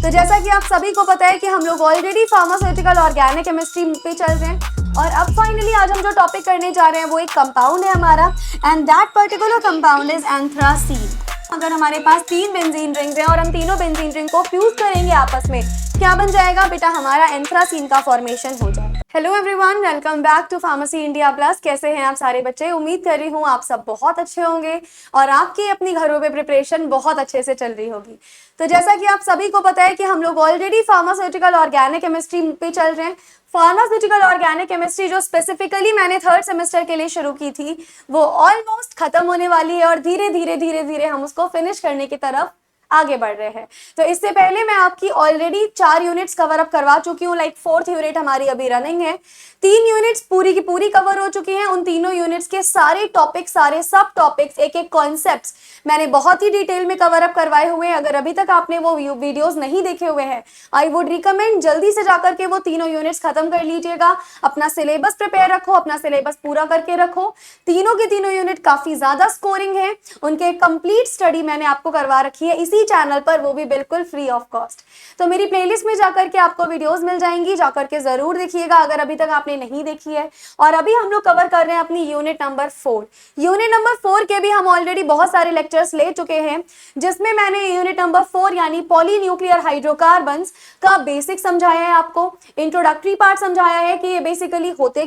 तो जैसा कि आप सभी को पता है कि हम लोग ऑलरेडी फार्मास्यूटिकल ऑर्गेनिक केमिस्ट्री पे चल रहे हैं और अब फाइनली आज हम जो टॉपिक करने जा रहे हैं वो एक कंपाउंड है हमारा, and that particular compound is anthracene. अगर हमारे पास 3 बेंजीन रिंग्स हैं और हम तीनों बेंजीन रिंग को फ्यूज करेंगे आपस में, क्या बन जाएगा बेटा? हमारा एंथ्रासीन का फॉर्मेशन हो जाएगा। Hello everyone, welcome back to pharmacy India plus. कैसे हैं आप सारे बच्चे? उम्मीद कर रही हूँ आप सब बहुत अच्छे होंगे और आपकी अपनी घरों पे प्रिपरेशन बहुत अच्छे से चल रही होगी। तो जैसा कि आप सभी को पता है कि हम लोग ऑलरेडी फार्मास्यूटिकल ऑर्गेनिक केमिस्ट्री पे चल रहे हैं। फार्मास्यूटिकल ऑर्गेनिक केमिस्ट्री जो स्पेसिफिकली मैंने 3rd सेमेस्टर के लिए शुरू की थी वो ऑलमोस्ट खत्म होने वाली है और धीरे धीरे हम उसको फिनिश करने की तरफ आगे बढ़ रहे हैं। तो इससे पहले मैं आपकी ऑलरेडी 4 यूनिट्स कवर अप करवा चुकी हूँ, लाइक 4th यूनिट हमारी अभी रनिंग है। 3 यूनिट्स पूरी की पूरी कवर हो चुकी हैं। उन तीनों यूनिट्स के सारे टॉपिक्स, सारे सब टॉपिक्स, एक कॉन्सेप्ट्स मैंने बहुत ही डिटेल में कवर अप करवाए हुए हैं। अगर अभी तक आपने वो वीडियोस नहीं देखे हुए हैं, आई वुड रिकमेंड जल्दी से जाकर के वो तीनों यूनिट्स खत्म कर लीजिएगा। अपना सिलेबस प्रिपेयर रखो, अपना सिलेबस पूरा करके रखो। तीनों के तीनों यूनिट काफी ज्यादा स्कोरिंग है, उनके कंप्लीट स्टडी मैंने आपको करवा रखी है इसी चैनल पर, वो भी बिल्कुल फ्री ऑफ कॉस्ट। तो मेरी प्लेलिस्ट में जाकर के आपको वीडियोस मिल जाएंगी, जाकर के जरूर देखिएगा अगर अभी तक आपने नहीं देखी है। और अभी हम लोग कवर कर रहे हैं अपनी यूनिट नंबर 4। यूनिट नंबर 4 के भी हम ऑलरेडी बहुत सारे लेक्चर्स ले चुके हैं, जिसमें मैंने यूनिट नंबर 4 यानी पॉलीन्यूक्लियर हाइड्रोकार्बन्स का बेसिक समझाया है, आपको इंट्रोडक्टरी पार्ट समझाया है कि ये बेसिकली होते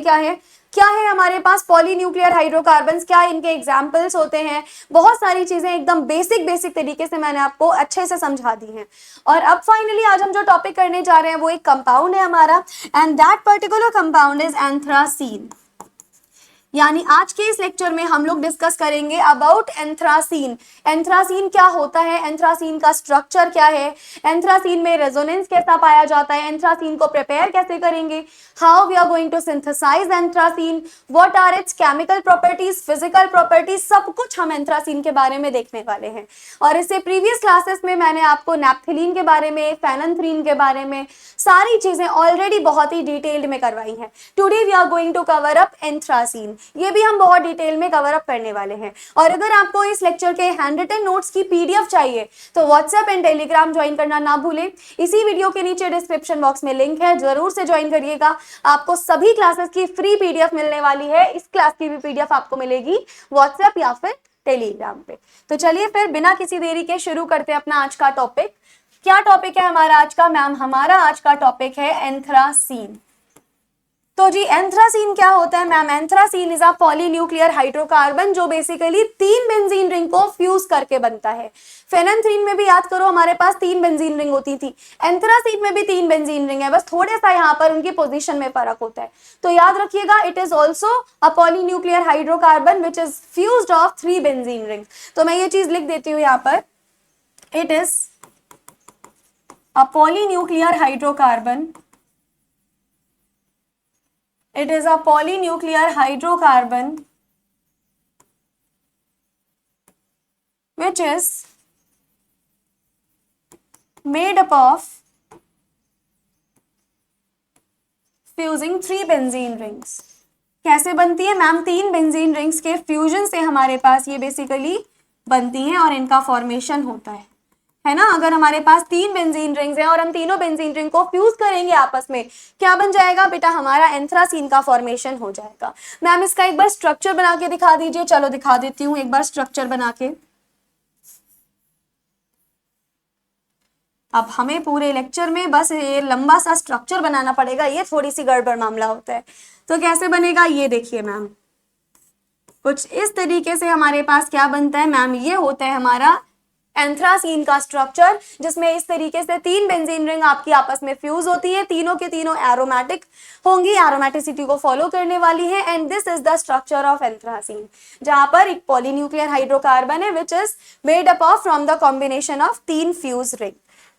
क्या है हमारे पास पॉलीन्यूक्लियर हाइड्रोकार्बन्स, क्या इनके एग्जाम्पल्स होते हैं, बहुत सारी चीजें एकदम बेसिक तरीके से मैंने आपको अच्छे से समझा दी हैं। और अब फाइनली आज हम जो टॉपिक करने जा रहे हैं वो एक कंपाउंड है हमारा, and that particular compound is anthracene. यानी आज के इस लेक्चर में हम लोग डिस्कस करेंगे अबाउट एंथ्रासीन। एंथ्रासीन क्या होता है, एंथ्रासीन का स्ट्रक्चर क्या है, एंथ्रासीन में रेजोनेंस कैसा पाया जाता है, एंथ्रासीन को प्रिपेयर कैसे करेंगे, how we are going to synthesise anthracene, what are its chemical properties, physical properties, सब कुछ हम एंथ्रासीन के बारे में देखने वाले हैं। और इससे प्रीवियस क्लासेस में मैंने आपको नैप्थेलीन के बारे में, फेनंथ्रीन के बारे में सारी चीजें ऑलरेडी बहुत ही डिटेल्ड में करवाई हैं। Today we are going to cover up anthracene, ये भी हम बहुत डिटेल में कवर अप करने वाले हैं। और अगर आपको इस लेक्चर के हैंड रिटन नोट्स की पीडीएफ चाहिए तो व्हाट्सएप एंड टेलीग्राम ज्वाइन करना ना भूलें। इसी वीडियो के नीचे डिस्क्रिप्शन बॉक्स में लिंक है, जरूर से ज्वाइन करिएगा। आपको सभी क्लासेस की फ्री पीडीएफ मिलने वाली है। इस क्लास की भी पीडीएफ आपको मिलेगी व्हाट्सएप या फिर टेलीग्राम पे। तो चलिए फिर बिना किसी देरी के शुरू करते हैं अपना आज का टॉपिक। क्या टॉपिक है हमारा आज का? मैम हमारा आज का टॉपिक है एंथ्रासीन। तो जी एंथ्रासीन क्या होता है ma'am? Anthracene is a polynuclear hydrocarbon जो बेसिकली 3 बेंजीन रिंग को फ्यूज करके बनता है। फेनंथ्रीन में भी याद करो हमारे पास 3 बेंजीन रिंग होती थी, एंथ्रासीन में भी 3 बेंजीन रिंग है, बस थोड़ा सा यहाँ पर उनकी पोजीशन में फर्क होता है। तो याद रखिएगा, it is also a polynuclear hydrocarbon which is fused of 3 benzene rings. तो मैं ये चीज लिख देती हूँ यहाँ पर, it is a polynuclear hydrocarbon, it is a polynuclear hydrocarbon which is made up of fusing 3 benzene rings। कैसे बनती है मैम? 3 बेंजीन रिंग्स के फ्यूजन से हमारे पास ये बेसिकली बनती हैं और इनका फॉर्मेशन होता है ना। अगर हमारे पास 3 बेंजीन रिंग्स हैं और हम तीनों बेंजीन रिंग को फ्यूज करेंगे आपस में, क्या बन जाएगा बेटा? हमारा एंथ्रासीन का फॉर्मेशन हो जाएगा। मैम इसका एक बार स्ट्रक्चर बना के दिखा दीजिए। चलो दिखा देती हूँ एक बार स्ट्रक्चर बना के। अब हमें पूरे लेक्चर में बस ये लंबा सा स्ट्रक्चर बनाना पड़ेगा, ये थोड़ी सी गड़बड़ मामला होता है। तो कैसे बनेगा ये देखिए मैम, कुछ इस तरीके से हमारे पास क्या बनता है मैम? ये होता है हमारा एंथ्रासीन का स्ट्रक्चर, जिसमें इस तरीके से 3 बेंजीन रिंग आपकी आपस में फ्यूज होती है, तीनों के तीनों एरोमेटिक होंगी, एरोमेटिसिटी को फॉलो करने वाली है। And this is the structure of anthracene, जहां पर एक पॉलीन्यूक्लियर हाइड्रोकार्बन है which is made up of from the combination of 3 fuse ring.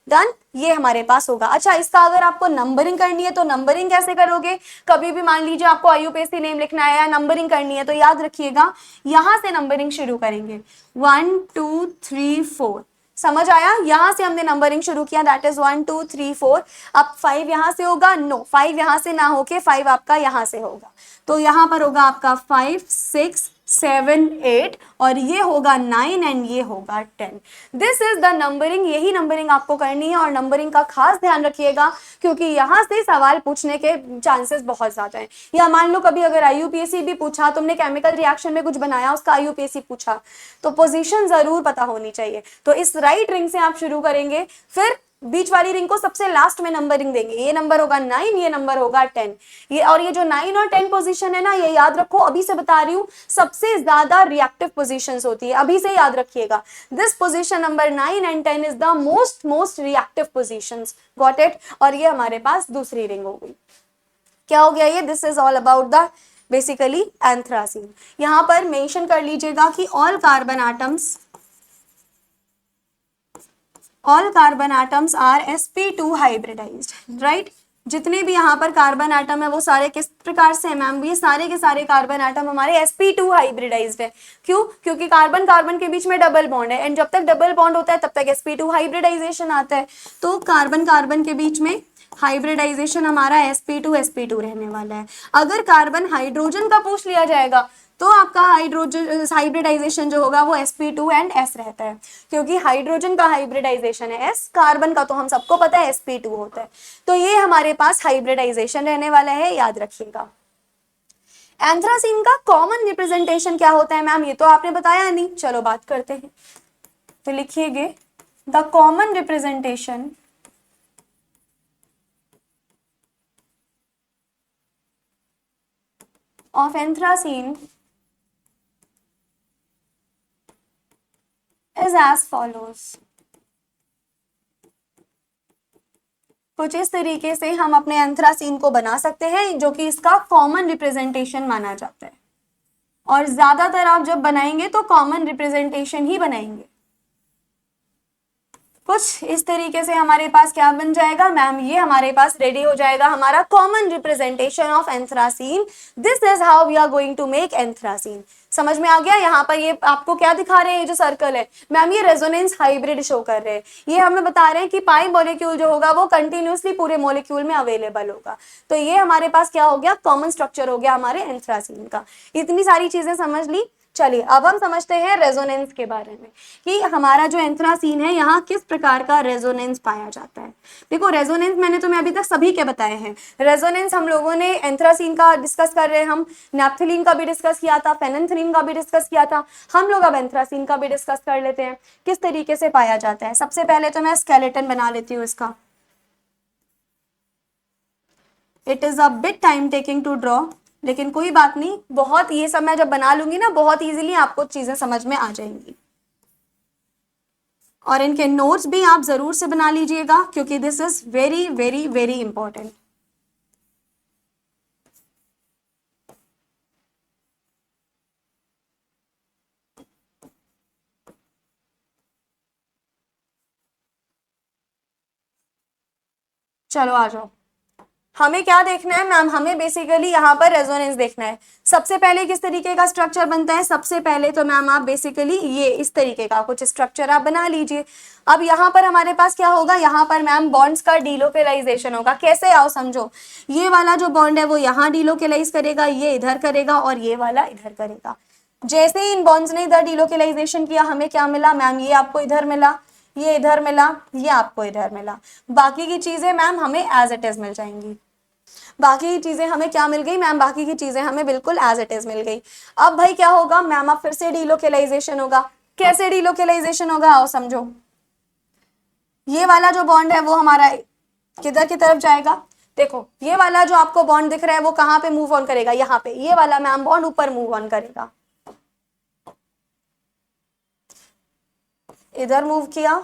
Done, ये हमारे पास होगा। अच्छा, इसका अगर आपको नंबरिंग करनी है तो नंबरिंग कैसे करोगे? कभी भी मान लीजिए आपको आईयूपीएसी नेम लिखना है या नंबरिंग करनी है तो याद रखिएगा यहां से नंबरिंग शुरू करेंगे, 1 2 3 4। समझ आया? यहां से हमने नंबरिंग शुरू किया, दैट इज 1 2 3 4। अब 5 यहां से होगा, नो 5 यहां से ना होके 5 आपका यहां से होगा। तो यहां पर होगा आपका 5 6 7, 8 और ये होगा 9 एंड ये होगा 10। दिस इज द नंबरिंग, यही नंबरिंग आपको करनी है और नंबरिंग का खास ध्यान रखिएगा क्योंकि यहाँ से सवाल पूछने के चांसेस बहुत ज्यादा हैं। या मान लो कभी अगर आईयूपीएसी भी पूछा, तुमने केमिकल रिएक्शन में कुछ बनाया, उसका आईयूपीएसी पूछा, तो पोजीशन जरूर पता होनी चाहिए। तो इस राइट रिंग से आप शुरू करेंगे, फिर बीच वाली रिंग को सबसे लास्ट में नंबरिंग देंगे। ये नंबर होगा 9, ये नंबर होगा 10। ये और ये जो 9 और 10 पोजीशन है ना, ये याद रखो, अभी से बता रही हूं, सबसे ज्यादा रिएक्टिव पोजीशंस होती है, अभी से याद रखिएगा। This position number 9 and 10 is the most reactive positions, got it. और ये हमारे पास दूसरी रिंग हो गई। क्या हो गया ये? This is all about the basically anthracene. यहां पर मेंशन कर लीजिएगा कि all carbon atoms are sp2 hybridised, right. जितने भी यहाँ पर कार्बन एटम है वो सारे किस प्रकार से है मैम? ये सारे के सारे कार्बन एटम हमारे sp2 हाइब्रिडाइज्ड है। क्यों? क्योंकि कार्बन कार्बन के बीच में डबल बॉन्ड है एंड जब तक डबल बॉन्ड होता है तब तक sp2 हाइब्रिडाइजेशन आता है। तो कार्बन कार्बन के बीच में हाइब्रिडाइजेशन हमारा sp2 रहने वाला है। अगर कार्बन हाइड्रोजन का पूछ लिया जाएगा तो आपका हाइब्रिडाइजेशन जो होगा वो sp2 एंड s रहता है, क्योंकि हाइड्रोजन का हाइब्रिडाइजेशन है s, कार्बन का तो हम सबको पता है sp2 होता है। तो ये हमारे पास हाइब्रिडाइजेशन रहने वाला है, याद रखिएगा। एंथ्रासीन का कॉमन रिप्रेजेंटेशन क्या होता है मैम? ये तो आपने बताया नहीं, चलो बात करते हैं। तो लिखिएगे the common representation of anthracene is as follows। कुछ इस तरीके से हम अपने एंथ्रासीन को बना सकते हैं जो कि इसका कॉमन रिप्रेजेंटेशन माना जाता है। और ज्यादातर आप जब बनाएंगे तो कॉमन रिप्रेजेंटेशन ही बनाएंगे। कुछ इस तरीके से हमारे पास क्या बन जाएगा मैम? ये हमारे पास रेडी हो जाएगा हमारा common representation of anthracene. This is how we are going to make anthracene. समझ में आ गया? यहाँ पर ये आपको क्या दिखा रहे हैं? ये जो सर्कल है मैम, ये रेजोनेंस हाइब्रिड शो कर रहे हैं। ये हमें बता रहे हैं कि पाई मॉलिक्यूल जो होगा वो कंटिन्यूसली पूरे मॉलिक्यूल में अवेलेबल होगा। तो ये हमारे पास क्या हो गया? कॉमन स्ट्रक्चर हो गया हमारे एंथ्रासीन का। इतनी सारी चीजें समझ ली। चलिए अब हम समझते हैं रेजोनेंस के बारे में कि हमारा जो एंथ्रासीन है यहाँ किस प्रकार का रेजोनेंस पाया जाता है। देखो रेजोनेंस मैंने तुम्हें अभी तक सभी के बताए हैं। रेजोनेंस हम लोगों ने एंथ्रासीन का डिस्कस कर रहे हैं, हम नैप्थलीन का भी डिस्कस किया था, फेनेंथ्रीन का भी डिस्कस किया था। हम लोग अब एंथ्रासीन का भी डिस्कस कर लेते हैं किस तरीके से पाया जाता है। सबसे पहले तो मैं स्केलेटन बना लेती हूँ इसका। It is a bit time taking to draw, लेकिन कोई बात नहीं, बहुत ये सब मैं जब बना लूंगी ना बहुत इजीली आपको चीजें समझ में आ जाएंगी। और इनके नोट्स भी आप जरूर से बना लीजिएगा क्योंकि this is very very very important. चलो आ जाओ। हमें क्या देखना है मैम? हमें बेसिकली यहाँ पर रेजोनेंस देखना है। सबसे पहले किस तरीके का स्ट्रक्चर बनता है? सबसे पहले तो मैम आप बेसिकली ये इस तरीके का कुछ स्ट्रक्चर आप बना लीजिए। अब यहाँ पर हमारे पास क्या होगा? यहाँ पर मैम बॉन्ड्स का डीलोकेलाइजेशन होगा। कैसे? आओ समझो। ये वाला जो बॉन्ड है वो यहाँ डीलोकेलाइज करेगा, ये इधर करेगा और ये वाला इधर करेगा। जैसे ही इन बॉन्ड्स ने इधर डीलोकेलाइजेशन किया हमें क्या मिला मैम? ये आपको इधर मिला, ये इधर मिला, ये आपको इधर मिला। बाकी की चीजें मैम हमें एज इट इज मिल जाएंगी। बाकी की चीजें हमें क्या मिल गई मैम? बाकी की चीजें हमें बिल्कुल एज इट इज मिल गई। अब भाई क्या होगा मैम? अब फिर से डीलोकेलाइजेशन होगा। कैसे डीलोकेलाइजेशन होगा? आओ समझो। ये वाला जो बॉन्ड है वो हमारा किधर की तरफ जाएगा? देखो ये वाला जो आपको बॉन्ड दिख रहा है वो कहाँ पे मूव ऑन करेगा? यहाँ पे। ये वाला मैम बॉन्ड ऊपर मूव ऑन करेगा। इधर मूव किया,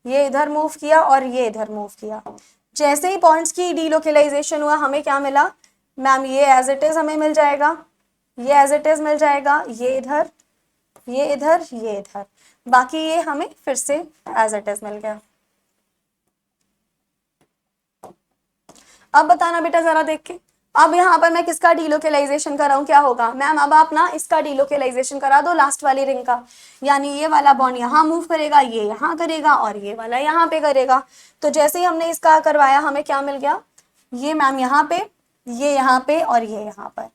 ये इधर मूव किया और ये इधर मूव किया। जैसे ही पॉइंट्स की डीलोकेलाइजेशन हुआ हमें क्या मिला मैम? ये एज इट इज हमें मिल जाएगा, ये एज इट इज मिल जाएगा, ये इधर, ये इधर, ये इधर। बाकी ये हमें फिर से एज इट इज मिल गया। अब बताना बेटा जरा देख के। अब यहाँ पर मैं किसका डीलोकेलाइजेशन कराऊं? क्या होगा मैम? अब आप ना इसका डीलोकेलाइजेशन करा दो लास्ट वाली रिंग का। यानी ये वाला बॉन्ड यहाँ मूव करेगा, ये यहाँ करेगा और ये वाला यहाँ पे करेगा। तो जैसे ही हमने इसका करवाया हमें क्या मिल गया? ये मैम यहाँ पे, ये यहाँ पे और ये यहाँ पर।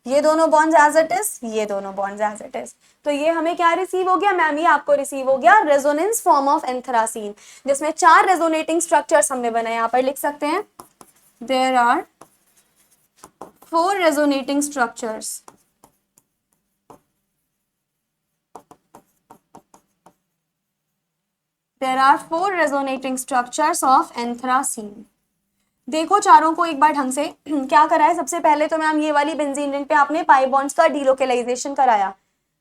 ये दोनों बॉन्ड्स एज इट इज, ये दोनों बॉन्ड्स एज इट इज। तो ये हमें क्या रिसीव हो गया मैम, ये आपको रिसीव हो गया रेजोनेंस फॉर्म ऑफ एंथ्रासीन, जिसमें 4 रेजोनेटिंग स्ट्रक्चर्स हमने बनाए। यहाँ पर लिख सकते हैं there are 4 resonating structures there are 4 resonating structures of anthracene. देखो चारों को एक बार ढंग से क्या करा है। सबसे पहले तो मैम ये वाली बेंजीन रिंग पे आपने पाई बॉन्ड्स का डीलोकेलाइजेशन कराया,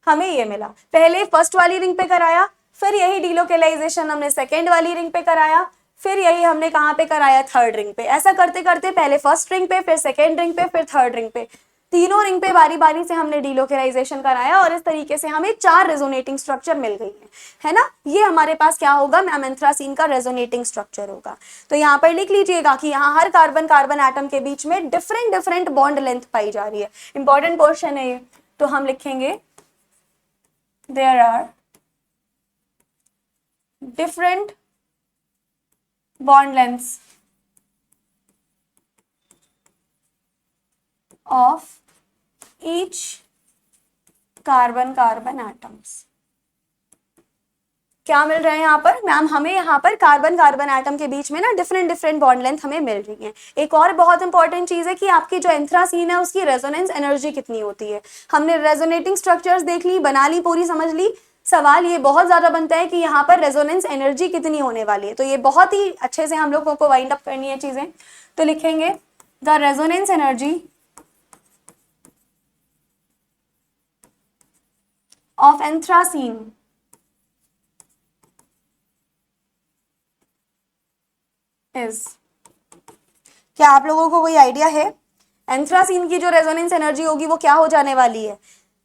हमें ये मिला। पहले फर्स्ट वाली रिंग पे कराया, फिर यही डीलोकेलाइजेशन हमने सेकेंड वाली रिंग पे कराया, फिर यही हमने कहाँ पे कराया, थर्ड रिंग पे। ऐसा करते करते पहले फर्स्ट रिंग पे, फिर सेकेंड रिंग पे, फिर थर्ड रिंग पे, तीनों रिंग पे बारी बारी से हमने डीलोकेलाइजेशन कराया और इस तरीके से हमें 4 रेजोनेटिंग स्ट्रक्चर मिल गई है ना। ये हमारे पास क्या होगा मैम, एंथ्रासीन का रेजोनेटिंग स्ट्रक्चर होगा। तो यहाँ पर लिख लीजिएगा कि यहाँ हर कार्बन कार्बन एटम के बीच में डिफरेंट डिफरेंट बॉन्ड लेंथ पाई जा रही है। इंपॉर्टेंट पोर्शन है ये। तो हम लिखेंगे there are different bond lengths of each carbon carbon atoms. क्या मिल रहा है यहाँ पर मैम, हमें यहाँ पर कार्बन कार्बन एटम के बीच में ना डिफरेंट डिफरेंट बॉन्ड लेंथ हमें मिल रही है। एक और बहुत इंपॉर्टेंट चीज है कि आपकी जो एंथ्रासीन है उसकी रेजोनेंस एनर्जी कितनी होती है। हमने रेजोनेटिंग स्ट्रक्चर्स देख ली, बना ली, पूरी समझ ली। सवाल ये बहुत ज्यादा बनता है कि यहाँ पर रेजोनेंस एनर्जी कितनी होने वाली है। तो ये बहुत ही अच्छे से हम लोगों को वाइंड अप करनी है चीजें। तो लिखेंगे the resonance energy of anthracene is, क्या आप लोगों को कोई आइडिया है एंथ्रासीन की जो रेजोनेंस एनर्जी होगी वो क्या हो जाने वाली है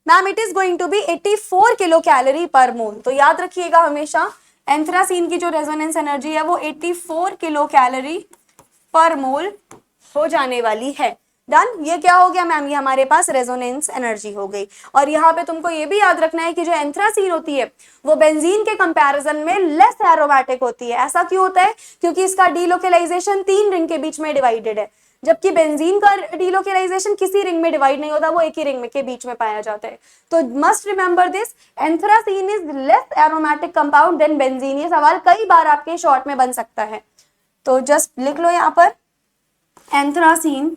ma'am? It is going to be 84 kilo calorie per mole. तो याद रखिएगा हमेशा एंथ्रासीन की जो रेजोनेंस एनर्जी है वो 84 किलो कैलोरी पर मोल हो जाने वाली है। डन। ये क्या हो गया मैम, ये हमारे पास रेजोनेंस एनर्जी हो गई। और यहाँ पे तुमको ये भी याद रखना है कि जो एंथ्रासीन होती है वो बेंजीन के कंपैरिजन में लेस एरोमेटिक होती है। ऐसा क्यों होता है? क्योंकि इसका डीलोकेलाइजेशन 3 रिंग के बीच में डिवाइडेड है, जबकि बेंजीन का डीलोकेलाइजेशन किसी रिंग में डिवाइड नहीं होता, वो एक ही रिंग में के बीच में पाया जाता है। तो must remember this, anthracene is less aromatic compound than benzene. ये सवाल कई बार आपके शॉर्ट में बन सकता है, तो जस्ट लिख लो यहाँ पर anthracene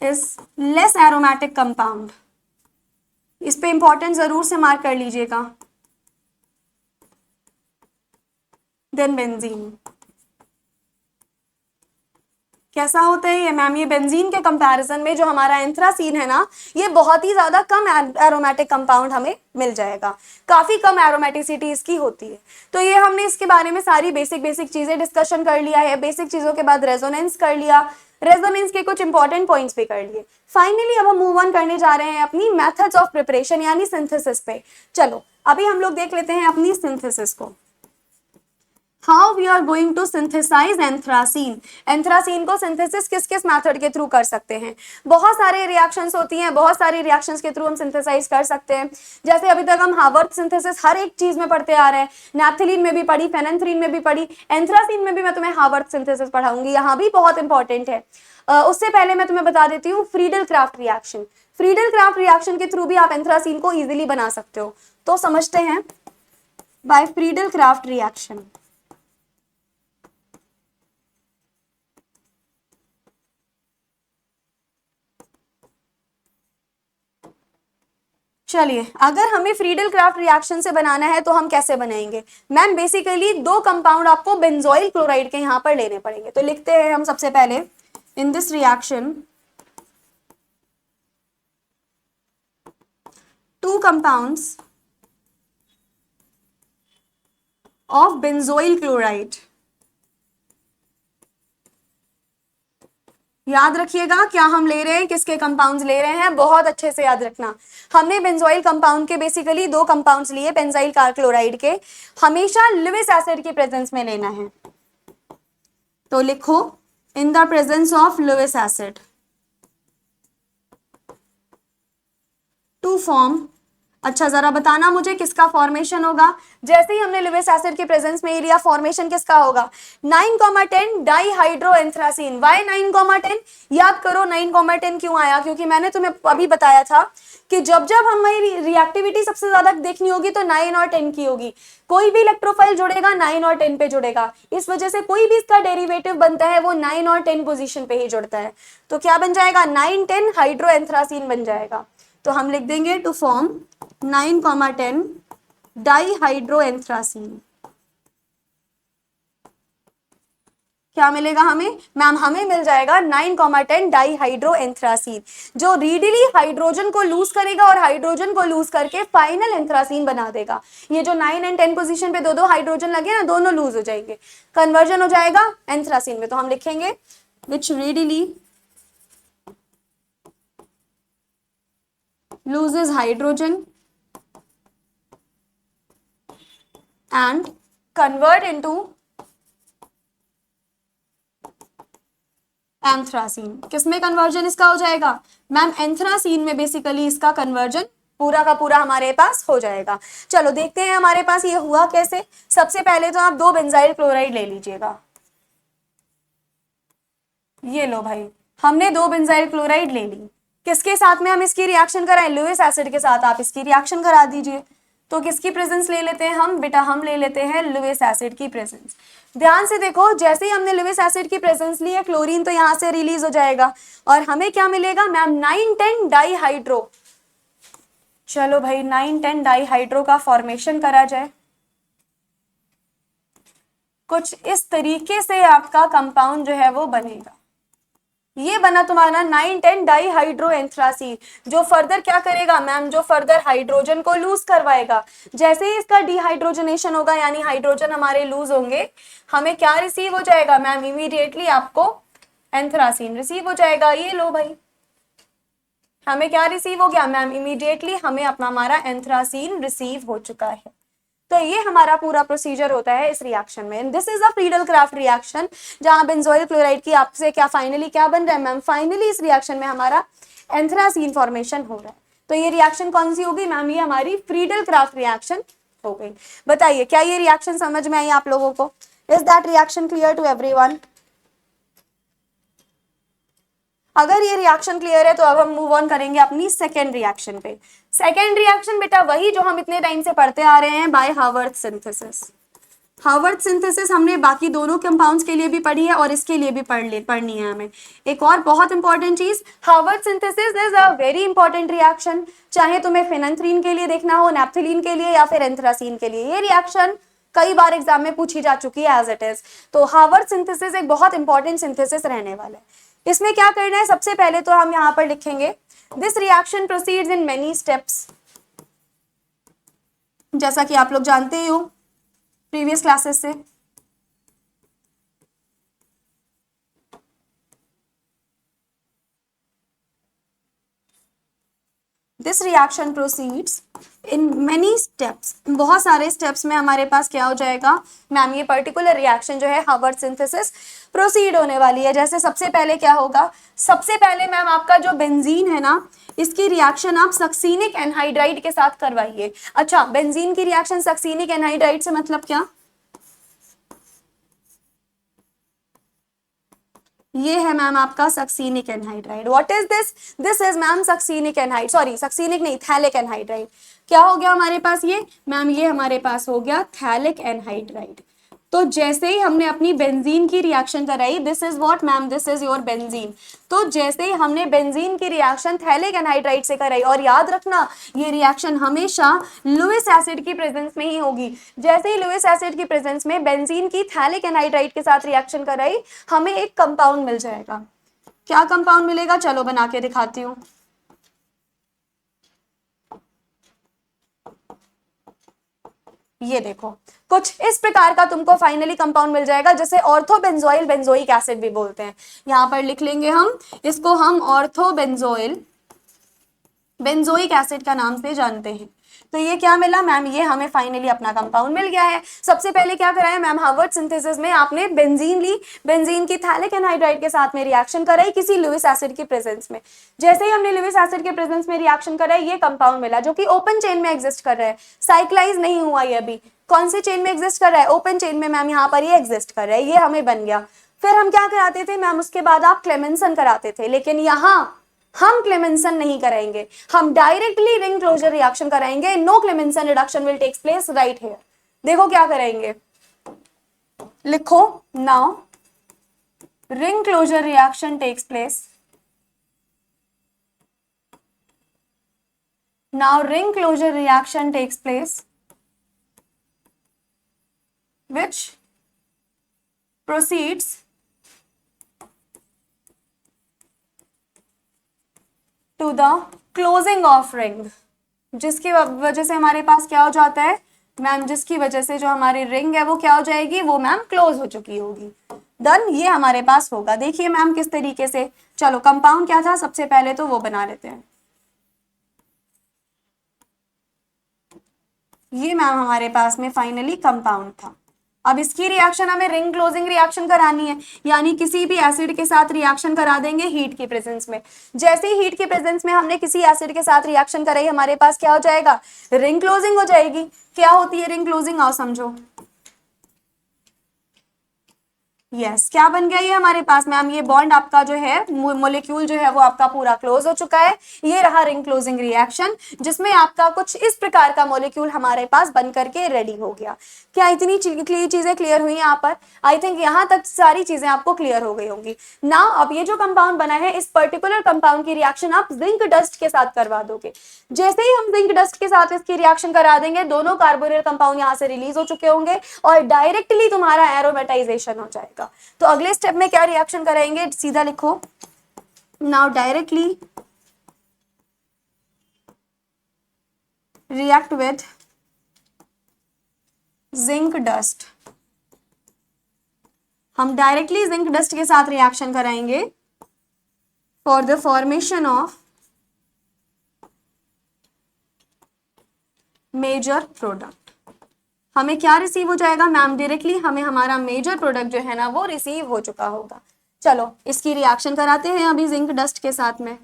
is less aromatic compound। इस पे इंपॉर्टेंट जरूर से मार्क कर लीजिएगा। देन बेंजीन कैसा होता है ये मैम? ये बेंजीन के कंपैरिजन में जो हमारा एंथ्रासीन है ना, ये बहुत ही ज्यादा कम एरोमेटिक कंपाउंड हमें मिल जाएगा। काफी कम एरोमेटिसिटी इसकी होती है। तो ये हमने इसके बारे में सारी बेसिक चीजें डिस्कशन कर लिया है। बेसिक चीजों के बाद रेजोनेंस कर लिया, रेजोनेंस के कुछ इंपॉर्टेंट पॉइंट्स भी कर लिए। फाइनली अब हम मूव ऑन करने जा रहे हैं अपनी मेथड्स ऑफ प्रिपरेशन यानी सिंथेसिस पे। चलो अभी हम लोग देख लेते हैं अपनी सिंथेसिस को। How we are going to synthesise anthracene. Anthracene को सिंथेसिस किस किस मेथड के थ्रू कर सकते हैं? बहुत सारे रिएक्शंस होती हैं, बहुत सारी रिएक्शंस के थ्रू हम सिंथेसाइज कर सकते हैं। जैसे अभी तक हम हावर्थ सिंथेसिस हर एक चीज में पढ़ते आ रहे हैं, नैप्थलीन में भी पढ़ी, फेनेंथ्रीन में भी पढ़ी, एंथ्रासीन में भी मैं तुम्हें हावर्थ सिंथेसिस पढ़ाऊंगी, यहाँ भी बहुत इंपॉर्टेंट है। उससे पहले मैं तुम्हें बता देती हूँ Friedel craft reaction. Friedel craft reaction के थ्रू भी आप एंथ्रासीन को इजिली बना सकते हो। तो समझते हैं बाय फ्रीडल क्राफ्ट रिएक्शन। चलिए, अगर हमें फ्रीडल क्राफ्ट रिएक्शन से बनाना है तो हम कैसे बनाएंगे मैम? बेसिकली 2 कंपाउंड आपको बेंजोइल क्लोराइड के यहाँ पर लेने पड़ेंगे। तो लिखते हैं हम सबसे पहले in this reaction 2 compounds of benzoyl chloride. याद रखिएगा क्या हम ले रहे हैं, किसके कंपाउंड्स ले रहे हैं, बहुत अच्छे से याद रखना। हमने बेंजोइल कंपाउंड के बेसिकली 2 कंपाउंड्स लिए बेंजाइल क्लोराइड के, हमेशा लिविस एसिड के प्रेजेंस में लेना है। तो लिखो in the presence of Lewis acid to form अच्छा जरा बताना मुझे किसका फॉर्मेशन होगा। जैसे ही हमने लिविस एसिड के प्रेजेंस में ये लिया, फॉर्मेशन किसका होगा, 9,10 डाईहाइड्रोएंथ्रासीन। वाई 9,10? याद करो 9,10 क्यों आया, क्योंकि मैंने तुम्हें अभी बताया था कि जब जब हमें रिएक्टिविटी सबसे ज्यादा देखनी होगी तो 9 और 10 की होगी। कोई भी इलेक्ट्रोफाइल जुड़ेगा 9 और 10 पे जुड़ेगा, इस वजह से कोई भी इसका डेरिवेटिव बनता है वो 9 और 10 पोजीशन पे ही जुड़ता है। तो क्या बन जाएगा, 9,10 हाइड्रोएंथ्रासीन बन जाएगा। तो हम लिख देंगे टू फॉर्म 9,10 डाईहाइड्रोएंथ्रासीन। क्या मिलेगा हमें मैम, हमें मिल जाएगा 9,10 डाईहाइड्रोएंथ्रासीन, जो रीडिली हाइड्रोजन को लूज करेगा और हाइड्रोजन को लूज करके फाइनल एंथ्रासीन बना देगा। ये जो 9 और 10 पोजीशन पे दो दो हाइड्रोजन लगे ना, दोनों लूज हो जाएंगे, कन्वर्जन हो जाएगा एंथ्रासीन में। तो हम लिखेंगे विच रीडिली loses hydrogen and convert into anthracene. किसमें कन्वर्जन इसका हो जाएगा मैम, एंथ्रासीन में बेसिकली इसका कन्वर्जन पूरा का पूरा हमारे पास हो जाएगा। चलो देखते हैं हमारे पास ये हुआ कैसे। सबसे पहले तो आप 2 बेंजाइल क्लोराइड ले लीजिएगा। ये लो भाई, हमने 2 बेंजाइल क्लोराइड ले ली। किसके साथ में हम इसकी रिएक्शन कराएं, लुईस एसिड के साथ आप इसकी रिएक्शन करा दीजिए। तो किसकी प्रेजेंस ले लेते हैं हम बेटा, हम ले लेते हैं लुईस एसिड की प्रेजेंस। ध्यान से देखो, जैसे ही हमने लुईस एसिड की प्रेजेंस ली है, क्लोरीन तो यहाँ से रिलीज हो जाएगा और हमें क्या मिलेगा मैम, 9,10 डाईहाइड्रो। चलो भाई 9,10 डाईहाइड्रो का फॉर्मेशन करा जाए। कुछ इस तरीके से आपका कंपाउंड जो है वो बनेगा। ये बना तुम्हारा 9,10 डाईहाइड्रोएंथ्रासीन, जो फर्दर क्या करेगा मैम, जो फर्दर हाइड्रोजन को लूज करवाएगा। जैसे ही इसका डिहाइड्रोजनेशन होगा, यानी हाइड्रोजन हमारे लूज होंगे, हमें क्या रिसीव हो जाएगा मैम, इमीडिएटली आपको एंथ्रासीन रिसीव हो जाएगा। ये लो भाई, हमें क्या रिसीव हो गया मैम, इमीडिएटली हमें अपना हमारा एंथ्रासीन रिसीव हो चुका है। तो ये हमारा पूरा प्रोसीजर होता है इस रिएक्शन में। This is a Friedel craft reaction, जहां बेंजोइल क्लोराइड की आपसे क्या फाइनली क्या बन रहा है मैम, फाइनली इस रिएक्शन में हमारा एंथ्रासीन फॉर्मेशन हो रहा है। तो ये रिएक्शन कौन सी होगी मैम, ये हमारी फ्रीडल क्राफ्ट रिएक्शन हो गई। बताइए क्या ये रिएक्शन समझ में आई आप लोगों को? Is that reaction clear to everyone? अगर ये रिएक्शन क्लियर है तो अब हम मूव ऑन करेंगे अपनी सेकेंड रिएक्शन पे। सेकेंड रिएक्शन बेटा वही जो हम इतने टाइम से पढ़ते आ रहे हैं, by Haworth synthesis. Haworth synthesis हमने बाकी दोनों कंपाउंड्स के लिए भी पढ़ी है और इसके लिए भी पढ़नी है हमें। एक और बहुत इंपॉर्टेंट चीज, Haworth synthesis is a very important reaction. चाहे तुम्हें फेनंथ्रीन के लिए देखना हो, नैप्थलीन के लिए या फिर एंथ्रासीन के लिए, ये रिएक्शन कई बार एग्जाम में पूछी जा चुकी है एज इट इज। तो हावर्थ सिंथेसिस एक बहुत इंपॉर्टेंट सिंथेसिस रहने वाला है। इसमें क्या करना है, सबसे पहले तो हम यहाँ पर लिखेंगे this reaction proceeds in many steps, जैसा कि आप लोग जानते ही हो प्रीवियस क्लासेस से। This reaction proceeds in many steps, बहुत सारे स्टेप्स में हमारे पास क्या हो जाएगा मैम, ये पर्टिकुलर रिएक्शन जो है हावर्थ सिंथेसिस प्रोसीड होने वाली है। जैसे सबसे पहले क्या होगा, सबसे पहले मैम आपका जो बेंजीन है ना, इसकी रिएक्शन आप सक्सीनिक एनहाइड्राइड के साथ करवाइए। अच्छा, बेंजीन की रिएक्शन सक्सीनिक एनहाइड्राइड से मतलब क्या, ये है मैम आपका succinic anhydride. What is this, this is ma'am succinic anhydride, sorry succinic नहीं, थैलिक एनहाइड्राइड। क्या हो गया हमारे पास ये मैम, ये हमारे पास हो गया थैलिक एनहाइड्राइड। तो जैसे ही हमने अपनी बेंजीन की रिएक्शन कराई, this is what ma'am, this is your benzene. तो जैसे ही हमने बेंजीन की रिएक्शन थैलिक एनहाइड्राइड से कराई, और याद रखना ये रिएक्शन हमेशा लुईस एसिड की प्रेजेंस में ही होगी। जैसे ही लुईस एसिड की प्रेजेंस में बेंजीन की थैलिक एनहाइड्राइड के साथ रिएक्शन कराई, हमें एक कंपाउंड मिल जाएगा। क्या कंपाउंड मिलेगा, चलो बना के दिखाती हूँ। ये देखो कुछ इस प्रकार का तुमको फाइनली कंपाउंड मिल जाएगा, जिसे ऑर्थोबेंजोइल बेंजोइक एसिड भी बोलते हैं। यहां पर लिख लेंगे हम इसको, हम ऑर्थोबेंजोइल बेंजोइक एसिड का नाम से जानते हैं। तो ये क्या मिला मैम, ये हमें फाइनली अपना कंपाउंड मिल गया है। सबसे पहले क्या कराया मैम, हार्वर्ड सिंथेसिस में आपने बेंजीन ली, बेंजीन की थैलिक एनहाइड्राइड के साथ में रिएक्शन कराई किसी लुईस एसिड की प्रेजेंस में। जैसे ही हमने लुईस एसिड के प्रेजेंस में रिएक्शन कराई, ये कंपाउंड मिला जो कि ओपन चेन में एग्जिस्ट कर रहा है, साइक्लाइज नहीं हुआ ये अभी। कौन से चेन में एग्जिस्ट कर रहा है, ओपन चेन में मैम, यहाँ पर ये एग्जिस्ट कर रहा है, ये हमें बन गया। फिर हम क्या कराते थे मैम, उसके बाद आप क्लेमेंसन कराते थे, लेकिन यहाँ हम क्लेमेंसन नहीं कराएंगे, हम डायरेक्टली रिंग क्लोजर रिएक्शन कराएंगे। No Clemmensen reduction will takes place right here. देखो क्या करेंगे, लिखो, now ring closure reaction takes place, now ring closure reaction takes place which proceeds to the closing of ring, जिसकी वजह से हमारे पास क्या हो जाता है मैम, जिसकी वजह से जो हमारी रिंग है वो क्या हो जाएगी, वो मैम क्लोज हो चुकी होगी। डन, ये हमारे पास होगा। देखिए मैम किस तरीके से, चलो कंपाउंड क्या था सबसे पहले तो वो बना लेते हैं। ये मैम हमारे पास में फाइनली कंपाउंड था। अब इसकी रिएक्शन हमें रिंग क्लोजिंग रिएक्शन करानी है, यानी किसी भी एसिड के साथ रिएक्शन करा देंगे हीट की प्रेजेंस में। जैसे ही हीट की प्रेजेंस में हमने किसी एसिड के साथ रिएक्शन कराई, हमारे पास क्या हो जाएगा, रिंग क्लोजिंग हो जाएगी। क्या होती है रिंग क्लोजिंग, आओ समझो। यस, क्या बन गया ये हमारे पास मैम, ये बॉन्ड आपका जो है, मोलिक्यूल जो है वो आपका पूरा क्लोज हो चुका है। ये रहा रिंग क्लोजिंग रिएक्शन, जिसमें आपका कुछ इस प्रकार का मोलिक्यूल हमारे पास बन करके रेडी हो गया। क्या इतनी चीजें क्लियर हुई यहाँ पर? आई थिंक यहाँ तक सारी चीजें आपको क्लियर हो गई होंगी ना। अब ये जो कंपाउंड बना है, इस पर्टिकुलर कंपाउंड की रिएक्शन आप जिंक डस्ट के साथ करवा दोगे। जैसे ही हम जिंक डस्ट के साथ इसकी रिएक्शन करा देंगे, दोनों कार्बोनिल कंपाउंड यहाँ से रिलीज हो चुके होंगे और डायरेक्टली तुम्हारा एरोमेटाइजेशन हो जाएगा। तो अगले स्टेप में क्या रिएक्शन करेंगे, सीधा लिखो, now directly react with zinc dust. हम डायरेक्टली जिंक डस्ट के साथ रिएक्शन कराएंगे for the formation of major product. हमें क्या रिसीव हो जाएगा मैम, डायरेक्टली हमें हमारा मेजर प्रोडक्ट जो है ना वो रिसीव हो चुका होगा। चलो इसकी रिएक्शन कराते हैं अभी जिंक डस्ट के साथ में।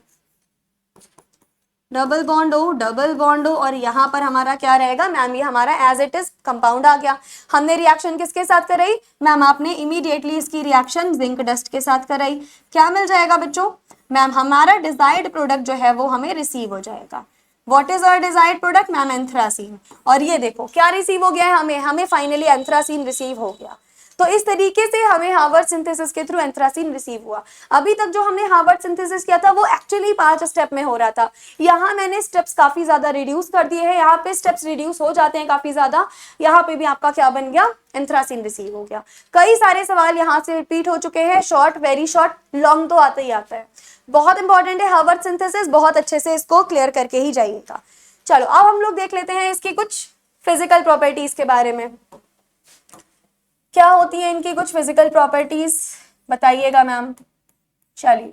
Double bond O, double bond O, और यहाँ पर हमारा क्या रहेगा मैम, ये हमारा एज इट इज कंपाउंड आ गया। हमने रिएक्शन किसके साथ कराई मैम, आपने इमीडिएटली इसकी रिएक्शन जिंक डस्ट के साथ कराई। क्या मिल जाएगा बच्चों मैम, हमारा डिजायर्ड प्रोडक्ट जो है वो हमें रिसीव हो जाएगा। What is our desired product ma'am, anthracene. और ये देखो क्या रिसीव हो गया है हमें फाइनली एंथ्रासीन रिसीव हो गया। तो इस तरीके से हमें हार्वर्ड सिंथेसिस के थ्रू एंथ्रासीन रिसीव हुआ। अभी तक जो हमने हार्वर्ड सिंथेसिस किया था वो एक्चुअली 5 स्टेप में हो रहा था। यहाँ मैंने स्टेप्स काफी ज्यादा रिड्यूस कर दिए हैं, यहाँ पे स्टेप्स रिड्यूस हो जाते हैं काफी ज्यादा। यहाँ पे भी आपका क्या बन गया, एंथ्रासीन रिसीव हो गया। कई सारे सवाल यहाँ से रिपीट हो चुके हैं, शॉर्ट, वेरी शॉर्ट, लॉन्ग तो आता ही आता है। बहुत इंपॉर्टेंट है हार्वर्ड सिंथेसिस, बहुत अच्छे से इसको क्लियर करके ही जाइएगा। चलो अब हम लोग देख लेते हैं इसकी कुछ फिजिकल प्रॉपर्टीज के बारे में। क्या होती है इनकी कुछ फिजिकल प्रॉपर्टीज, बताइएगा मैम। चलिए,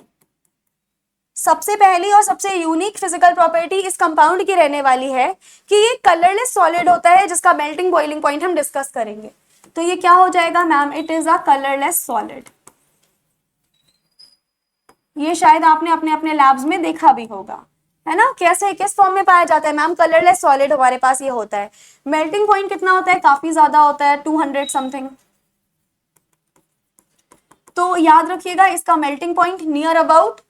सबसे पहली और सबसे यूनिक फिजिकल प्रॉपर्टी इस कंपाउंड की रहने वाली है कि ये कलरलेस सॉलिड होता है, जिसका मेल्टिंग बॉइलिंग पॉइंट हम डिस्कस करेंगे। तो ये क्या हो जाएगा ma'am, it is a colourless solid. ये शायद आपने अपने अपने लैब्स में देखा भी होगा, है ना, कैसे किस फॉर्म में पाया जाता है मैम, कलरलेस सॉलिड हमारे पास ये होता है। मेल्टिंग पॉइंट कितना होता है, काफी ज्यादा होता है, 200 समथिंग। तो याद रखिएगा इसका melting point near about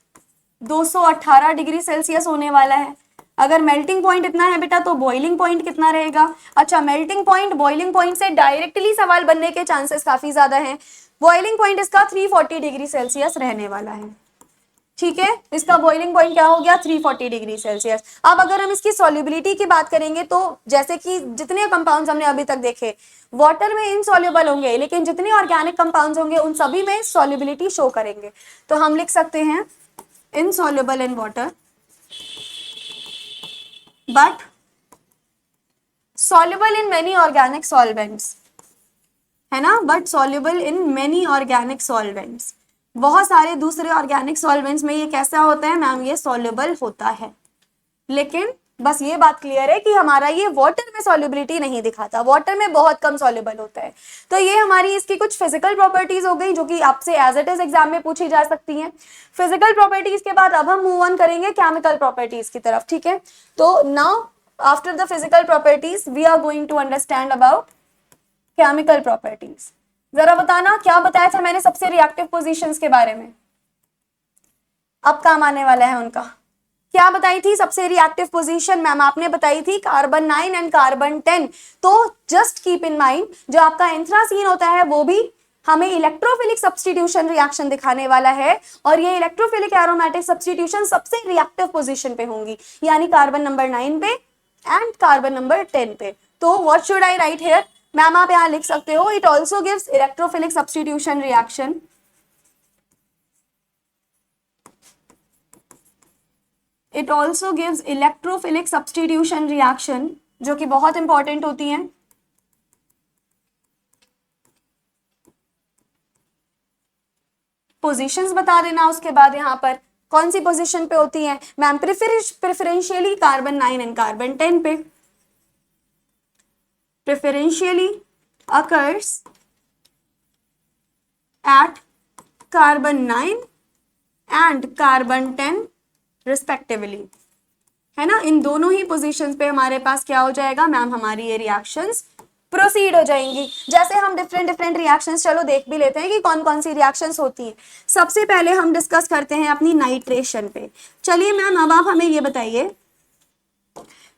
218 degree Celsius होने वाला है। अगर मेल्टिंग पॉइंट इतना है बेटा, तो बॉइलिंग पॉइंट कितना रहेगा। अच्छा, मेल्टिंग पॉइंट बॉइलिंग पॉइंट से डायरेक्टली सवाल बनने के चांसेस काफी ज्यादा हैं। बॉइलिंग पॉइंट इसका 340 डिग्री सेल्सियस रहने वाला है। ठीक है, इसका बॉइलिंग पॉइंट क्या हो गया, 340 डिग्री सेल्सियस। अब अगर हम इसकी सॉल्युबिलिटी की बात करेंगे, तो जैसे कि जितने कंपाउंड्स हमने अभी तक देखे वाटर में इनसॉल्युबल होंगे, लेकिन जितने ऑर्गेनिक कंपाउंड्स होंगे उन सभी में सॉल्युबिलिटी शो करेंगे। तो हम लिख सकते हैं insoluble in water but soluble in many organic solvents, है ना, but soluble in many organic solvents. बहुत सारे दूसरे ऑर्गेनिक सॉल्वेंट्स में ये कैसा होता है मैम, ये सॉल्युबल होता है, लेकिन बस ये बात क्लियर है कि हमारा ये वाटर में सॉल्युबिलिटी नहीं दिखाता, वाटर में बहुत कम सॉल्युबल होता है। तो ये हमारी इसकी कुछ फिजिकल प्रॉपर्टीज हो गई जो कि आपसे एज इट इज एग्जाम में पूछी जा सकती हैं। फिजिकल प्रॉपर्टीज के बाद अब हम मूव ऑन करेंगे केमिकल प्रॉपर्टीज की तरफ, ठीक है। तो now after the physical properties we are going to understand about chemical properties. जरा बताना क्या बताया था मैंने सबसे रिएक्टिव पोजीशंस के बारे में, अब काम आने वाला है उनका। क्या बताई थी सबसे रिएक्टिव पोजीशन? मैम आपने बताई थी कार्बन 9 एंड कार्बन 10। तो जस्ट कीप इन माइंड जो आपका एंथ्रासीन होता है वो भी हमें इलेक्ट्रोफिलिक सब्स्टिट्यूशन रिएक्शन दिखाने वाला है, और ये इलेक्ट्रोफिलिक एरोमेटिक सब्स्टिट्यूशन सबसे रिएक्टिव पोजीशन पे होंगी, यानी कार्बन नंबर 9 पे एंड कार्बन नंबर 10 पे। तो what should I right here? Ma'am आप यहाँ लिख सकते हो it also gives electrophilic substitution reaction. It also gives electrophilic substitution reaction, जो कि बहुत इंपॉर्टेंट होती हैं। पोजीशंस बता देना उसके बाद यहाँ पर कौन सी पोजीशन पे होती है ma'am? Preferentially carbon 9 and carbon 10 पे। Preferentially occurs at carbon 9 and carbon 10 respectively, है ना। इन दोनों ही पोजीशंस पे हमारे पास क्या हो जाएगा मैम? हमारी ये रिएक्शंस प्रोसीड हो जाएंगी। जैसे हम डिफरेंट रिएक्शंस चलो देख भी लेते हैं कि कौन कौन सी रिएक्शंस होती हैं। सबसे पहले हम डिस्कस करते हैं अपनी नाइट्रेशन पे। चलिए मैम अब आप हमें ये बताइए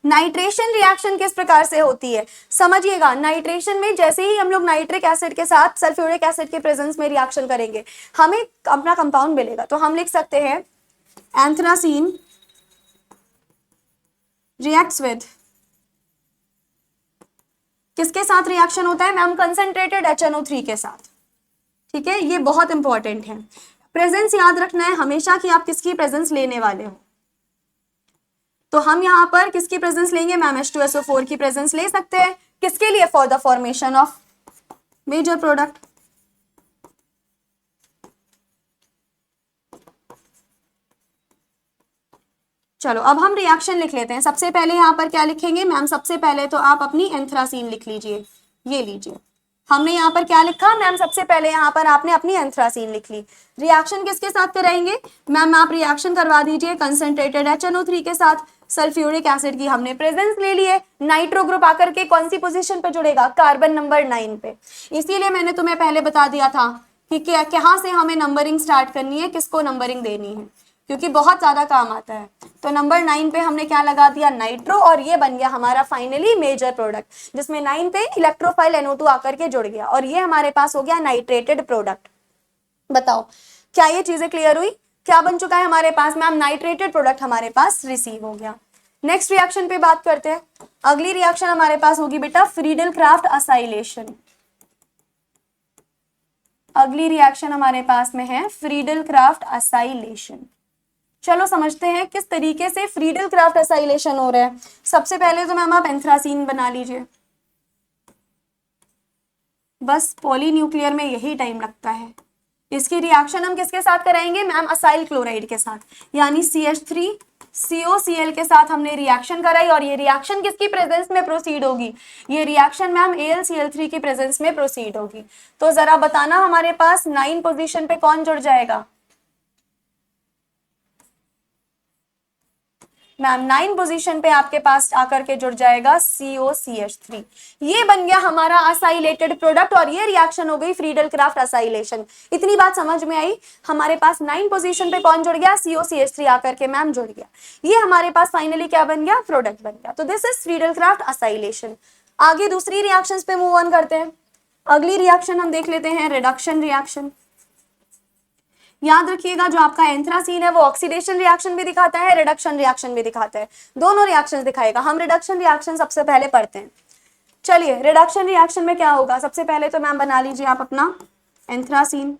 नाइट्रेशन रिएक्शन किस प्रकार से होती है। समझिएगा, नाइट्रेशन में जैसे ही हम लोग नाइट्रिक एसिड के साथ सल्फ्यूरिक एसिड के प्रेजेंस में रिएक्शन करेंगे हमें अपना कंपाउंड मिलेगा। तो हम लिख सकते हैं एंथ्रासीन रिएक्ट्स विद, किसके साथ रिएक्शन होता है मैम? कंसंट्रेटेड HNO3 के साथ, ठीक है। ये बहुत इंपॉर्टेंट है, प्रेजेंस याद रखना है हमेशा कि आप किसकी प्रेजेंस लेने वाले हो। तो हम यहाँ पर किसकी प्रेजेंस लेंगे मैम? H2SO4 की प्रेजेंस ले सकते हैं। किसके लिए? For the formation of major product. चलो अब हम रिएक्शन लिख लेते हैं। सबसे पहले यहाँ पर क्या लिखेंगे मैम? सबसे पहले तो आप अपनी एंथ्रासीन लिख लीजिए, ये लीजिए। हमने यहाँ पर क्या लिखा मैम? सबसे पहले यहाँ पर आपने अपनी एंथ्रासीन लिख ली। रिएक्शन किसके साथ कराएंगे मैम? आप रिएक्शन करवा दीजिए कंसंट्रेटेड HNO3 के साथ। सल्फ्यूरिक एसिड की हमने प्रेजेंस ले ली है। नाइट्रो ग्रुप आकर के कौन सी पोजीशन पे जुड़ेगा? कार्बन नंबर 9 पे। इसीलिए मैंने तुम्हें पहले बता दिया था कि कहाँ से हमें नंबरिंग स्टार्ट करनी है, किसको नंबरिंग देनी है, क्योंकि बहुत ज्यादा काम आता है। तो नंबर 9 पे हमने क्या लगा दिया? नाइट्रो, और ये बन गया हमारा फाइनली मेजर प्रोडक्ट, जिसमें 9 पे इलेक्ट्रोफाइल NO2 आकर के जुड़ गया, और ये हमारे पास हो गया नाइट्रेटेड प्रोडक्ट। बताओ क्या ये चीजें क्लियर हुई? क्या बन चुका है हमारे पास मैम? नाइट्रेटेड प्रोडक्ट हमारे पास रिसीव हो गया। नेक्स्ट रिएक्शन पे बात करते हैं। अगली रिएक्शन हमारे पास होगी बेटा फ्रीडल क्राफ्ट असाइलेशन। अगली रिएक्शन हमारे पास में है फ्रीडल क्राफ्ट असाइलेशन। चलो समझते हैं किस तरीके से फ्रीडल क्राफ्ट असाइलेशन हो रहा है। सबसे पहले तो मैम आप एंथ्रासीन बना लीजिए, बस पॉलीन्यूक्लियर में यही टाइम लगता है। इसकी रिएक्शन हम किसके साथ कराएंगे मैम? असाइल क्लोराइड के साथ, यानी CH3COCl के साथ हमने रिएक्शन कराई, और ये रिएक्शन किसकी प्रेजेंस में प्रोसीड होगी? ये रिएक्शन मैम AlCl3 की प्रेजेंस में प्रोसीड होगी। तो जरा बताना हमारे पास 9 पोजीशन पे कौन जुड़ जाएगा मैम? 9 पोजीशन पे आपके पास आकर के जुड़ जाएगा COCH3। ये बन गया हमारा असाइलेटेड प्रोडक्ट, और ये रिएक्शन हो गई फ्रीडल क्राफ्ट असाइलेशन। इतनी बात समझ में आई? हमारे पास 9 पोजीशन पे कौन जुड़ गया? COCH3 आकर के मैम जुड़ गया। ये हमारे पास फाइनली क्या बन गया? प्रोडक्ट बन गया। तो this is Friedel craft acylation. आगे दूसरी रिएक्शंस पे मूव ऑन करते हैं। अगली रिएक्शन हम देख लेते हैं रिडक्शन रिएक्शन। याद रखिएगा जो आपका एंथ्रासीन है वो ऑक्सीडेशन रिएक्शन भी दिखाता है, रिडक्शन रिएक्शन भी दिखाता है, दोनों रिएक्शन दिखाएगा। हम रिडक्शन रिएक्शन सबसे पहले पढ़ते हैं। चलिए रिडक्शन रिएक्शन में क्या होगा? सबसे पहले तो मैम बना लीजिए आप अपना एंथ्रासीन।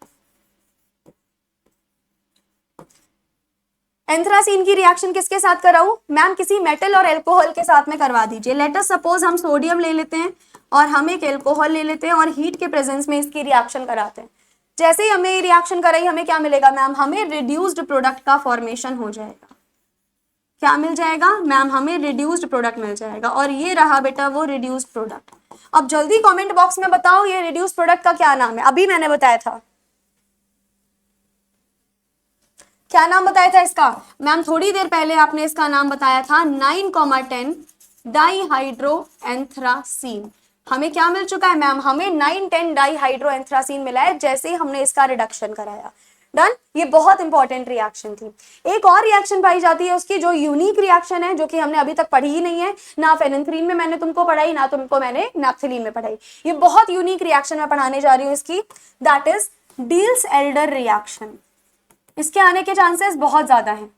एंथ्रासीन की रिएक्शन किसके साथ कराऊं मैम? किसी मेटल और एल्कोहल के साथ में करवा दीजिए। लेट अस सपोज हम सोडियम ले लेते हैं और हम एक एल्कोहल ले लेते हैं और हीट के प्रेजेंस में इसकी रिएक्शन कराते हैं। जैसे ही हमें रिएक्शन कराई हमें क्या मिलेगा मैम? हमें रिड्यूस्ड प्रोडक्ट का फॉर्मेशन हो जाएगा। क्या मिल जाएगा मैम, हमें रिड्यूस्ड प्रोडक्ट मिल जाएगा। और ये रहा बेटा वो रिड्यूस्ड प्रोडक्ट। अब जल्दी कमेंट बॉक्स में बताओ ये रिड्यूस्ड प्रोडक्ट का क्या नाम है, अभी मैंने बताया था, क्या नाम बताया था इसका मैम? थोड़ी देर पहले आपने इसका नाम बताया था 9,10 डाईहाइड्रो एंथ्रासीन। हमें क्या मिल चुका है मैम? हमें 9,10 डाईहाइड्रो एंथ्रासीन मिला है जैसे ही हमने इसका रिडक्शन कराया। डन। ये बहुत इंपॉर्टेंट रिएक्शन थी। एक और रिएक्शन पाई जाती है उसकी जो यूनिक रिएक्शन है, जो कि हमने अभी तक पढ़ी ही नहीं है, ना फेनेंथ्रीन में मैंने तुमको पढ़ाई, ना तुमको मैंने नैप्थलीन में पढ़ाई। ये बहुत यूनिक रिएक्शन मैं पढ़ाने जा रही हूँ इसकी, that is deals Elder reaction. इसके आने के चांसेस बहुत ज्यादा हैं।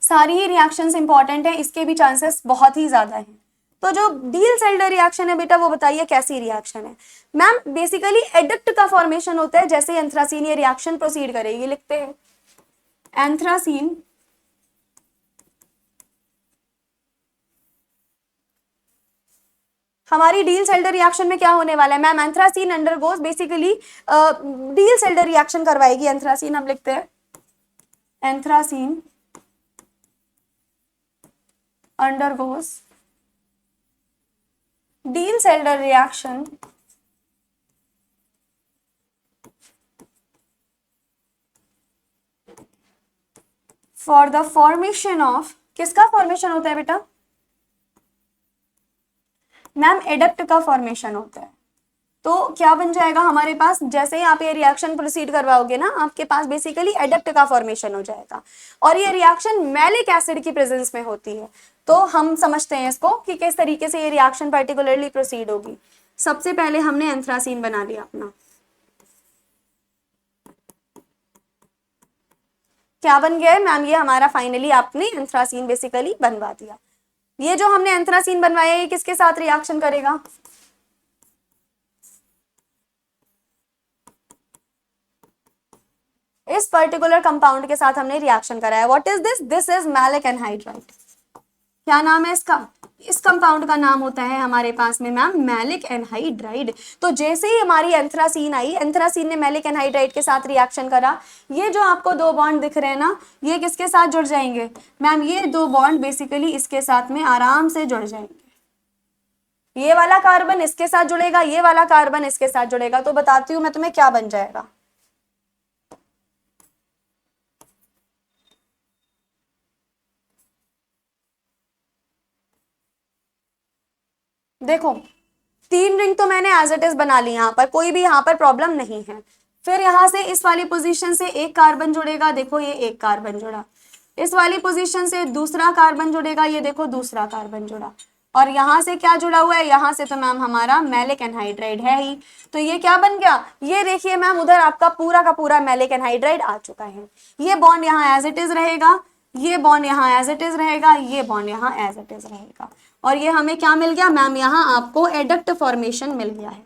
सारी ही रिएक्शंस इंपॉर्टेंट है, इसके भी चांसेस बहुत ही ज्यादा हैं। तो जो डील्स एल्डर रिएक्शन है बेटा वो बताइए कैसी रिएक्शन है? मैम बेसिकली एडक्ट का फॉर्मेशन होता है जैसे एंथ्रासीन ये रिएक्शन प्रोसीड करेगी। लिखते हैं एंथ्रासीन हमारी डील्स एल्डर रिएक्शन में क्या होने वाला है ma'am? Anthracene undergoes basically deals Elder reaction करवाएगी एंथ्रासीन। हम लिखते हैं anthracene undergoes Diels-Alder reaction for the formation of, किसका फॉर्मेशन होता है बेटा मैम? एडक्ट का फॉर्मेशन होता है। तो क्या बन जाएगा हमारे पास? जैसे ही आप ये रिएक्शन प्रोसीड करवाओगे ना, आपके पास बेसिकली एडक्ट का फॉर्मेशन हो जाएगा। और ये रिएक्शन मैलिक एसिड की प्रेजेंस में होती है। तो हम समझते हैं इसको कि किस तरीके से ये रिएक्शन पर्टिकुलरली प्रोसीड होगी। सबसे पहले हमने एंथ्रासीन बना लिया अपना। क्या बन गया है मैम? ये हमारा फाइनली आपने एंथ्रासीन बेसिकली बनवा दिया। ये जो हमने एंथ्रासीन बनवाया ये किसके साथ रिएक्शन करेगा? इस पर्टिकुलर कंपाउंड के साथ हमने रिएक्शन कराया। What is this? This is maleic anhydride. क्या नाम है इसका? इस कंपाउंड का नाम होता है हमारे पास में मैम मैलिक एनहाइड्राइड। तो जैसे ही हमारी एंथ्रासीन आई, एंथ्रासीन ने मैलिक एनहाइड्राइड के साथ रिएक्शन करा। ये जो आपको दो बॉन्ड दिख रहे हैं ना, ये किसके साथ जुड़ जाएंगे मैम? ये दो बॉन्ड बेसिकली इसके साथ में आराम से जुड़ जाएंगे। ये वाला कार्बन इसके साथ जुड़ेगा, ये वाला कार्बन इसके साथ जुड़ेगा। तो बताती हूँ मैं तुम्हें क्या बन जाएगा। देखो 3 रिंग तो मैंने एज इट इज बना ली, यहाँ पर कोई भी यहाँ पर प्रॉब्लम नहीं है। फिर यहाँ से इस वाली पोजीशन से एक कार्बन जुड़ेगा, देखो ये एक कार्बन जुड़ा। इस वाली पोजीशन से दूसरा कार्बन जुड़ेगा, ये देखो दूसरा कार्बन जुड़ा। और यहाँ से क्या जुड़ा हुआ है? यहाँ से तो मैम हमारा मैलिक एनहाइड्राइड है ही। तो ये क्या बन गया? ये देखिए मैम उधर आपका पूरा का पूरा मैलिक एनहाइड्राइड आ चुका है। ये बॉन्ड यहाँ एज इट इज रहेगा, ये बॉन्ड यहाँ एज इट इज रहेगा, ये बॉन्ड यहाँ एज इट इज रहेगा। और ये हमें क्या मिल गया मैम? यहाँ आपको एडक्ट फॉर्मेशन मिल गया है।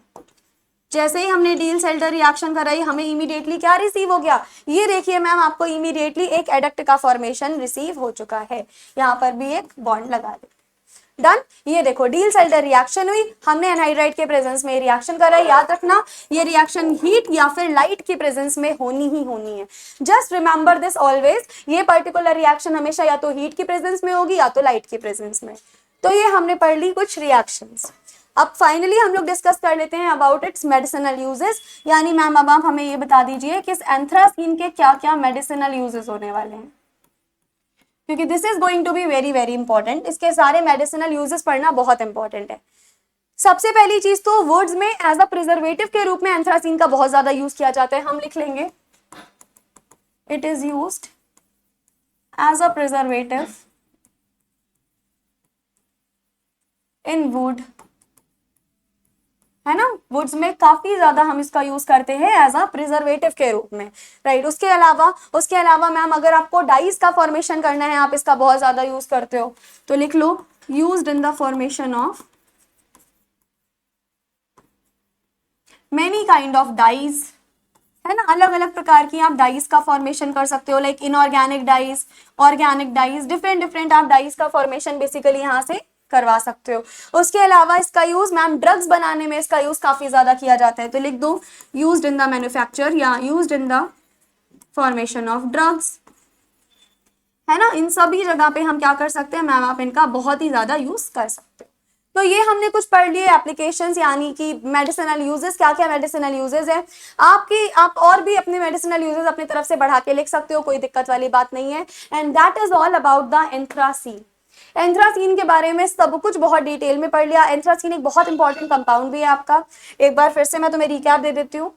जैसे ही हमने डील्स-एल्डर रिएक्शन कराई, हमें इमीडिएटली क्या रिसीव हो गया? ये देखिए मैम आपको इमीडिएटली एक एडक्ट का फॉर्मेशन रिसीव हो चुका है। यहाँ पर भी एक बॉन्ड लगा दे। डन। ये देखो डील्स-एल्डर रिएक्शन हुई, हमने एनहाइड्राइड के प्रेजेंस में रिएक्शन करा। याद रखना ये रिएक्शन हीट या फिर लाइट की प्रेजेंस में होनी ही होनी है। Just remember this always. ये पर्टिकुलर रिएक्शन हमेशा या तो हीट की प्रेजेंस में होगी या तो लाइट की प्रेजेंस में। तो ये हमने पढ़ ली कुछ रिएक्शंस। अब फाइनली हम लोग डिस्कस कर लेते हैं अबाउट इट्स मेडिसिनल यूजेस। यानी मैम अब आप हमें ये बता दीजिए कि इस एंथ्रासीन के क्या क्या मेडिसिनल यूजेस होने वाले हैं, क्योंकि this is going to be very very important. इसके सारे मेडिसिनल यूजेस पढ़ना बहुत इंपॉर्टेंट है। सबसे पहली चीज तो वुड्स में एज अ प्रिजर्वेटिव के रूप में एंथ्रासीन का बहुत ज्यादा यूज किया जाता है। हम लिख लेंगे it is used as a preservative in wood, है ना। वुड्स में काफी ज्यादा हम इसका यूज करते हैं एज अ प्रिजर्वेटिव के रूप में, राइट। उसके अलावा मैम अगर आपको डाइस का फॉर्मेशन करना है, आप इसका बहुत ज्यादा यूज करते हो, तो लिख लो used in the formation of many kind of dyes, है ना। अलग अलग प्रकार की आप डाइस का फॉर्मेशन कर सकते हो, like inorganic dice, organic dice, different आप डाइस का फॉर्मेशन बेसिकली यहाँ से करवा सकते हो। उसके अलावा इसका यूज मैम ड्रग्स बनाने में इसका यूज काफी ज्यादा किया जाता है। तो लिख दो यूज्ड इन द मैन्युफैक्चर या used in the formation of drugs. है ना, इन सभी जगह पे हम क्या कर सकते हैं मैम, आप इनका बहुत ही ज्यादा यूज कर सकते हो। तो ये हमने कुछ पढ़ लिए एप्लीकेशंस, यानी कि मेडिसिनल यूजेस, क्या क्या मेडिसिनल यूजेस है। आप और भी अपने मेडिसिनल यूजेस अपनी तरफ से बढ़ा के लिख सकते हो, कोई दिक्कत वाली बात नहीं है। And that is all about the anthracene. Anthracene के बारे में सब कुछ बहुत डिटेल में पढ़ लिया। एंथ्रासीन एक बहुत इंपॉर्टेंट कंपाउंड भी है आपका। एक बार फिर से मैं तुम्हें रिकैप दे देती हूँ।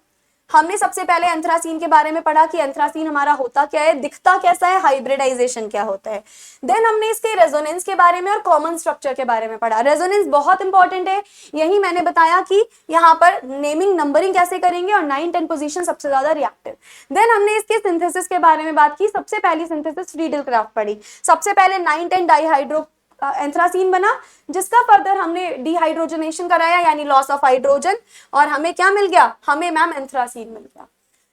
हमने सबसे पहले एंथ्रासीन के बारे में पढ़ा कि एंथ्रासीन हमारा होता क्या है, दिखता कैसा है, हाइब्रिडाइजेशन क्या होता है। देन हमने इसके रेजोनेंस के बारे में और कॉमन स्ट्रक्चर के बारे में पढ़ा। रेजोनेंस बहुत इंपॉर्टेंट है, यही मैंने बताया कि यहाँ पर नेमिंग नंबरिंग कैसे करेंगे, और 9-10 पोजीशन सबसे ज्यादा रिएक्टिव। देन हमने इसके सिंथेसिस के बारे में बात की। सबसे पहली सिंथेसिस फ्रीडल-क्राफ्ट पढ़ी। सबसे पहले 9-10 डाइहाइड्रो एंथ्रासीन बना, जिसका फर्दर हमने डिहाइड्रोजनेशन कराया, यानी लॉस ऑफ हाइड्रोजन, और हमें क्या मिल गया, हमें मैम एंथ्रासीन मिल गया।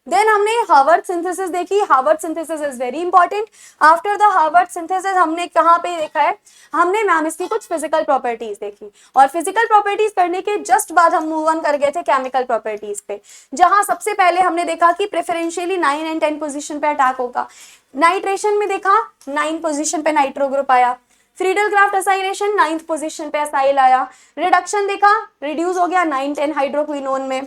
देन हमने हार्वर्ड सिंथेसिस देखी। Harvard synthesis is very important. After the Harvard synthesis हमने कहाँ पे देखा है, हमने मैम इसकी कुछ फिजिकल प्रॉपर्टीज देखी, और फिजिकल प्रॉपर्टीज करने के जस्ट बाद हम मूव ऑन कर गए थे केमिकल प्रॉपर्टीज पे, जहां सबसे पहले हमने देखा कि प्रेफरेंशियली 9 एंड 10 पोजीशन पे अटैक होगा। नाइट्रेशन में देखा 9 पोजीशन पे नाइट्रो ग्रुप आया। फ्रीडल-क्राफ्ट असाइलेशन 9th पोजीशन पे असाइल आया। रिडक्शन देखा, रिड्यूस हो गया 9-10 हाइड्रोक्विनोन में,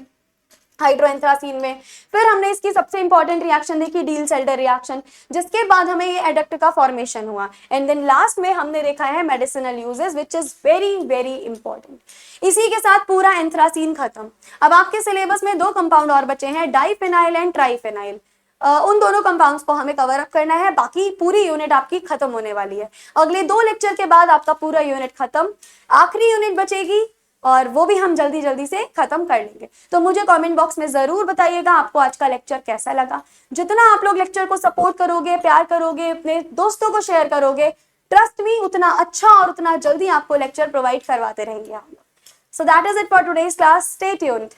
हाइड्रोएंथ्रासीन में। फिर हमने इसकी सबसे इंपॉर्टेंट रिएक्शन देखी, डील-सेल्टर रिएक्शन, जिसके बाद हमें ये एडक्ट का फॉर्मेशन हुआ। एंड देन लास्ट में हमने देखा है medicinal uses, which is very very important. इसी के साथ पूरा एंथ्रासीन खत्म। अब आपके सिलेबस में 2 कंपाउंड और बचे हैं, डाइफेनाइल एंड ट्राइफेनाइल। उन दोनों कंपाउंड्स को हमें कवर अप करना है, बाकी पूरी यूनिट आपकी खत्म होने वाली है। अगले 2 लेक्चर के बाद आपका पूरा यूनिट खत्म, आखिरी यूनिट बचेगी, और वो भी हम जल्दी जल्दी से खत्म कर लेंगे। तो मुझे कमेंट बॉक्स में जरूर बताइएगा आपको आज का लेक्चर कैसा लगा। जितना आप लोग लेक्चर को सपोर्ट करोगे, प्यार करोगे, अपने दोस्तों को शेयर करोगे, ट्रस्ट मी, उतना अच्छा और उतना जल्दी आपको लेक्चर प्रोवाइड करवाते रहेंगे हम लोग। So that is it for today's class. Stay tuned.